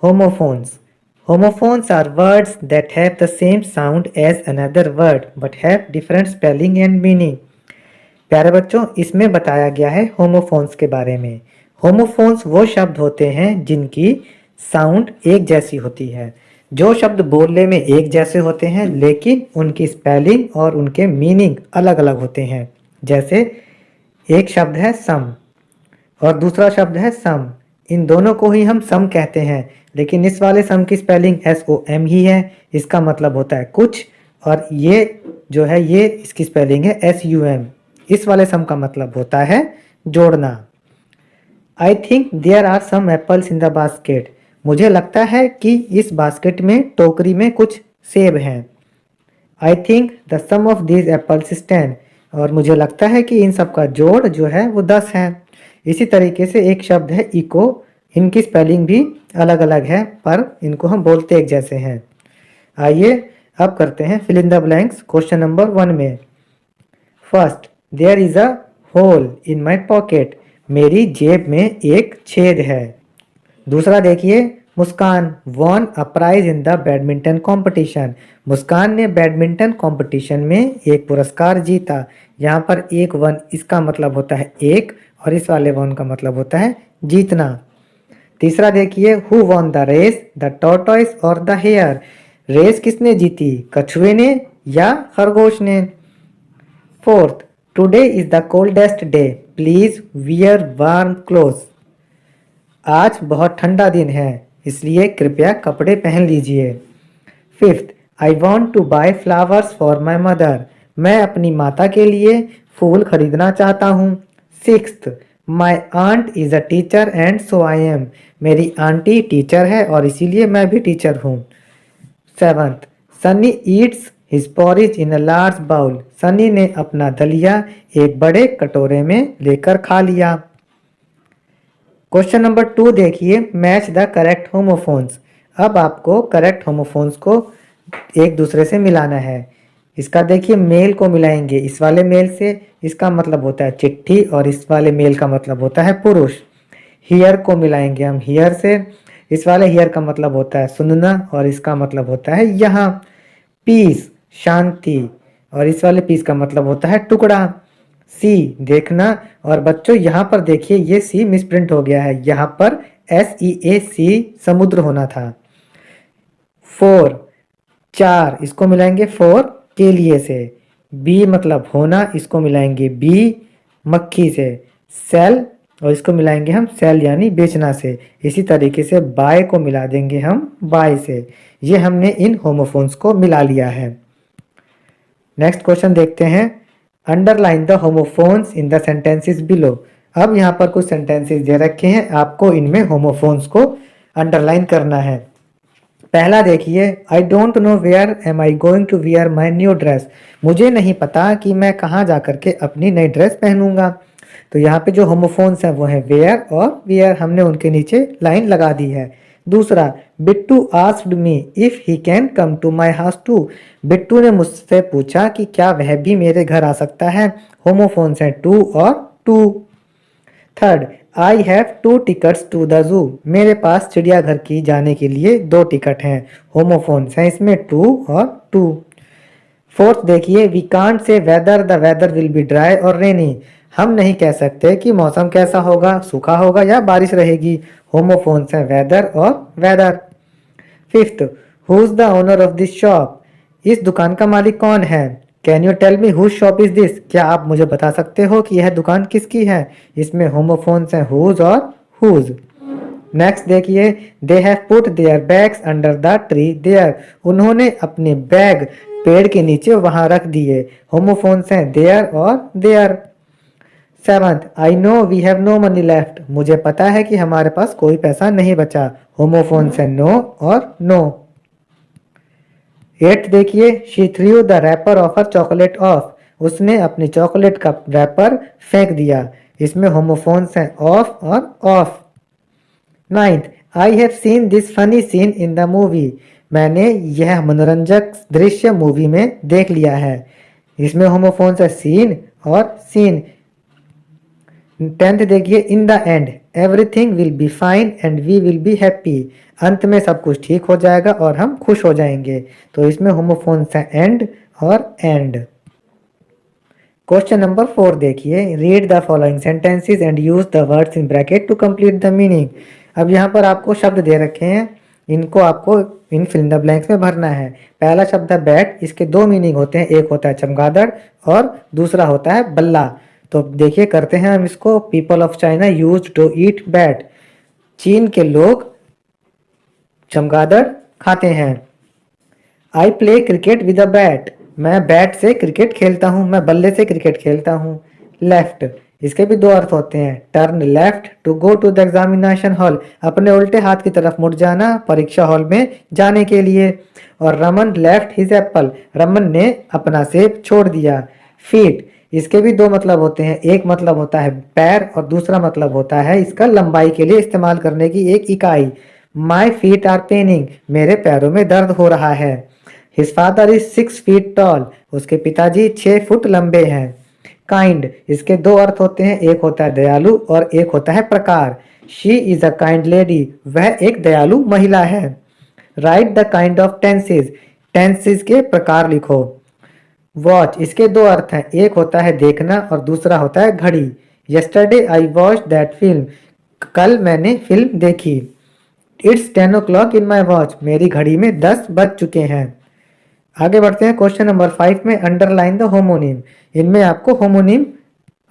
Homophones. Homophones are words that have the same sound as another word but have different spelling and meaning. प्यारे बच्चों, इसमें बताया गया है होमोफोन्स के बारे में। होमोफोन्स वो शब्द होते हैं जिनकी साउंड एक जैसी होती है। जो शब्द बोलने में एक जैसे होते हैं लेकिन उनकी स्पेलिंग और उनके मीनिंग अलग अलग होते हैं। जैसे एक शब्द है सम और दूसरा शब्द है सम। इन दोनों को ही हम सम कहते हैं, लेकिन इस वाले सम की स्पेलिंग SOM ही है। इसका मतलब होता है कुछ, और ये जो है ये इसकी स्पेलिंग है SUM। इस वाले सम का मतलब होता है जोड़ना। I think there are some apples in the basket. मुझे लगता है कि इस बास्केट में, टोकरी में कुछ सेब हैं। I think the sum of these apples is 10। और मुझे लगता है कि इन सब का जोड़ जो है वो 10 है। इसी तरीके से एक शब्द है इको। इनकी स्पेलिंग भी अलग अलग है पर इनको हम बोलते एक जैसे हैं। आइए अब करते हैं fill in the blanks question number 1 में। First, there is a hole in my pocket. मेरी जेब में एक छेद है। दूसरा देखिए, Muskan won a prize in the badminton competition. Muskan ने बैडमिंटन कंपटीशन में एक पुरस्कार जीता। यहाँ पर एक वन इसका मतलब होता है एक, और इस वाले वन का मतलब होता है जीतना। तीसरा देखिए, who won the race, the tortoise और द हेयर। रेस किसने जीती, कछुए ने या खरगोश ने। Fourth, today is the coldest day, please wear warm clothes. आज बहुत ठंडा दिन है, इसलिए कृपया कपड़े पहन लीजिए। Fifth, I want to buy flowers for my mother. मैं अपनी माता के लिए फूल खरीदना चाहता हूँ। Sixth, my aunt is a teacher and so I am. मेरी आंटी टीचर है और इसीलिए मैं भी टीचर हूँ। Seventh, Sunny eats his porridge in a large bowl. Sunny ने अपना दलिया एक बड़े कटोरे में लेकर खा लिया। क्वेश्चन नंबर 2 देखिए, मैच द करेक्ट होमोफोन्स। अब आपको करेक्ट होमोफोन्स को एक दूसरे से मिलाना है। इसका देखिए, मेल को मिलाएंगे इस वाले मेल से, इसका मतलब होता है चिट्ठी, और इस वाले मेल का मतलब होता है पुरुष। हियर को मिलाएंगे हम हियर से, इस वाले हियर का मतलब होता है सुनना, और इसका मतलब होता है यहाँ। पीस शांति, और इस वाले पीस का मतलब होता है टुकड़ा। सी देखना, और बच्चों यहाँ पर देखिए ये सी मिसप्रिंट हो गया है, यहाँ पर SEAC समुद्र होना था। 4 चार, इसको मिलाएंगे 4 के लिए से। बी मतलब होना, इसको मिलाएंगे बी मक्खी से। सेल, और इसको मिलाएंगे हम सेल यानी बेचना से। इसी तरीके से बाय को मिला देंगे हम बाय से। ये हमने इन होमोफोन्स को मिला लिया है। नेक्स्ट क्वेश्चन देखते हैं, underline the homophones in the sentences below. अब यहाँ पर कुछ सेंटेंसेस दे रखे हैं, आपको इनमें होमोफोन्स को अंडरलाइन करना है। पहला देखिए, I don't know where am I going to wear my new dress. मुझे नहीं पता कि मैं कहाँ जा करके अपनी नई ड्रेस पहनूंगा। तो यहाँ पे जो होमोफोन्स हैं वो है वेयर और वियर, हमने उनके नीचे लाइन लगा दी है। दूसरा, Bittu asked me if he can come to my house too. Bittu ने मुझसे पूछा कि क्या वह भी मेरे घर आ सकता है। होमोफोन्स हैं टू और too. Third, I have 2 tickets to the zoo. मेरे पास चिड़ियाघर की जाने के लिए 2 टिकट हैं। होमोफोन्स हैं इसमें टू और टू। फोर्थ देखिए, we can't say whether the weather will be dry और रेनी। हम नहीं कह सकते कि मौसम कैसा होगा, सूखा होगा या बारिश रहेगी। होमोफोन्स हैं वेदर और whether. Fifth, who is the owner of this shop. इस दुकान का मालिक कौन है। Can you tell me whose shop is this. क्या आप मुझे बता सकते हो कि यह दुकान किसकी है। इसमें होमोफोन्स हैं हुज और हुज। नेक्स्ट देखिए, they have put their bags under the tree there. उन्होंने अपने बैग पेड़ के नीचे वहां रख दिए। होमोफोन्स हैं देयर और their. Seventh, I know we have no money left. मुझे पता है कि हमारे पास कोई पैसा नहीं बचा। होमोफोन्स हैं नो और नो। एट्थ देखिए, she threw the wrapper of her chocolate off. उसने अपनी चॉकलेट का रैपर फेंक दिया। इसमें होमोफोन्स हैं ऑफ और of. Ninth, I have seen this funny seen in the movie. मैंने यह मनोरंजक दृश्य मूवी में देख लिया है। इसमें होमोफोन्स है सीन और सीन। टेंथ देखिए, in the end everything will be fine and we will be happy. अंत में सब कुछ ठीक हो जाएगा और हम खुश हो जाएंगे। तो इसमें होमोफोन्स है एंड और एंड। क्वेश्चन नंबर 4 देखिए, read the following sentences and use the words in bracket to complete the meaning. अब यहाँ पर आपको शब्द दे रखे हैं, इनको आपको इन फिल इन द ब्लैंक्स में भरना है। पहला शब्द है बैट, इसके दो मीनिंग होते हैं, एक होता है चमगादड़ और दूसरा होता है बल्ला। तो देखिए करते हैं हम इसको। People of China use to eat bat, चीन के लोग चमगादड़ खाते हैं। I play cricket with a bat, मैं बैट से क्रिकेट खेलता हूँ, मैं बल्ले से क्रिकेट खेलता हूँ। लेफ्ट, इसके भी दो अर्थ होते हैं। Turn left to go to the examination hall, अपने उल्टे हाथ की तरफ मुड़ जाना परीक्षा हॉल में जाने के लिए। और Raman left his Apple, Raman ने अपना सेब छोड़ दिया। फीट, इसके भी दो मतलब होते हैं, एक मतलब होता है पैर और दूसरा मतलब होता है इसका लंबाई के लिए इस्तेमाल करने की एक इकाई। माई फीट आर पेनिंग, मेरे पैरों में दर्द हो रहा है। His father is 6 feet tall, उसके पिताजी 6 फुट लंबे हैं। काइंड, इसके दो अर्थ होते हैं, एक होता है दयालु और एक होता है प्रकार। She is a kind lady, वह एक दयालु महिला है। Right the kind of tenses, tenses के प्रकार लिखो। वॉच, इसके दो अर्थ हैं, एक होता है देखना और दूसरा होता है घड़ी। Yesterday I watch that film, कल मैंने फिल्म देखी। It's 10 o'clock in my watch, मेरी घड़ी में 10 बज चुके हैं। आगे बढ़ते हैं क्वेश्चन नंबर 5 में। अंडरलाइन द होमोनिम, इनमें आपको होमोनिम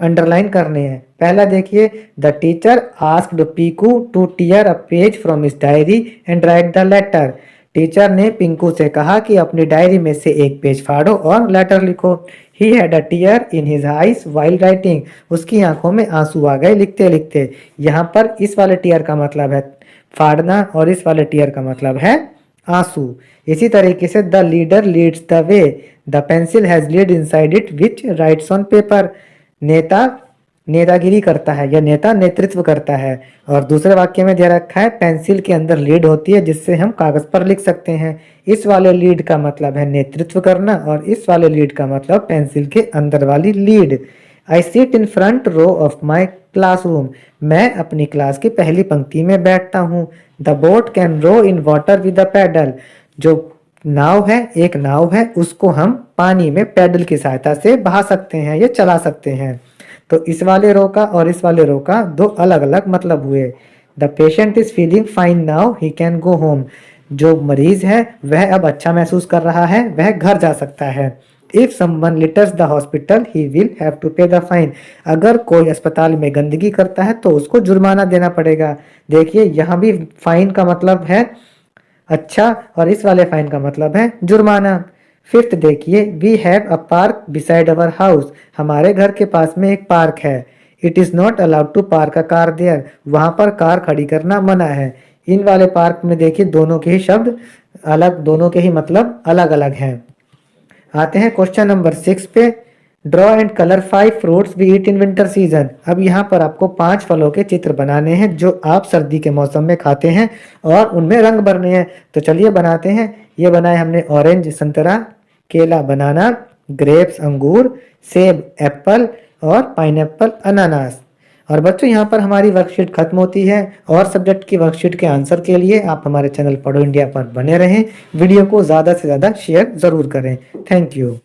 अंडरलाइन करने हैं। पहला देखिए, the teacher asked Piku to tear a page from his diary and write the letter, teacher ने पिंकू से कहा कि अपनी डायरी में से एक पेज फाड़ो और लेटर लिखो। He had a tier in his eyes while writing, उसकी आंखों में आंसू आ गए लिखते लिखते। यहाँ पर इस वाले टीयर का मतलब है फाड़ना और इस वाले टीयर का मतलब है आंसू। इसी तरीके से the leader leads the way, the pencil has lead inside it which rights on paper, नेता नेतागिरी करता है या नेता नेतृत्व करता है। और दूसरे वाक्य में दे रखा है पेंसिल के अंदर लीड होती है जिससे हम कागज पर लिख सकते हैं। इस वाले लीड का मतलब है नेतृत्व करना और इस वाले लीड का मतलब पेंसिल के अंदर वाली lead. I seat in front row of my classroom, मैं अपनी क्लास की पहली पंक्ति में बैठता हूँ। The boat can row in water with a paddle, जो नाव है, एक नाव है, उसको हम पानी में पैडल की सहायता से बहा सकते हैं या चला सकते हैं। तो इस वाले रो का और इस वाले रो का दो अलग अलग मतलब हुए। The patient is feeling fine now he can go home, जो मरीज है वह अब अच्छा महसूस कर रहा है, वह घर जा सकता है। If someone litters the hospital he will have to pay the fine, अगर कोई अस्पताल में गंदगी करता है तो उसको जुर्माना देना पड़ेगा। देखिए यहाँ भी फाइन का मतलब है अच्छा और इस वाले फाइन का मतलब है जुर्माना। फिफ्थ देखिए, we have a park beside our house, हमारे घर के पास में एक पार्क है। It is not allowed to park a car there, वहाँ पर कार खड़ी करना मना है। इन वाले पार्क में देखिए दोनों के ही शब्द अलग, दोनों के ही मतलब अलग अलग हैं। आते हैं क्वेश्चन नंबर 6 पे। Draw and colour 5 fruits we eat in winter season, अब यहाँ पर आपको 5 फलों के चित्र बनाने हैं जो आप सर्दी के मौसम में खाते हैं और उनमें रंग भरने हैं। तो चलिए बनाते हैं। ये बनाए हमने ऑरेंज संतरा, केला बनाना, ग्रेप्स अंगूर, सेब एप्पल और पाइनएप्पल अनानास। और बच्चों यहाँ पर हमारी वर्कशीट खत्म होती है और सब्जेक्ट की वर्कशीट के आंसर के लिए आप हमारे चैनल पढ़ो इंडिया पर बने रहें। वीडियो को ज़्यादा से ज़्यादा शेयर ज़रूर करें। Thank you.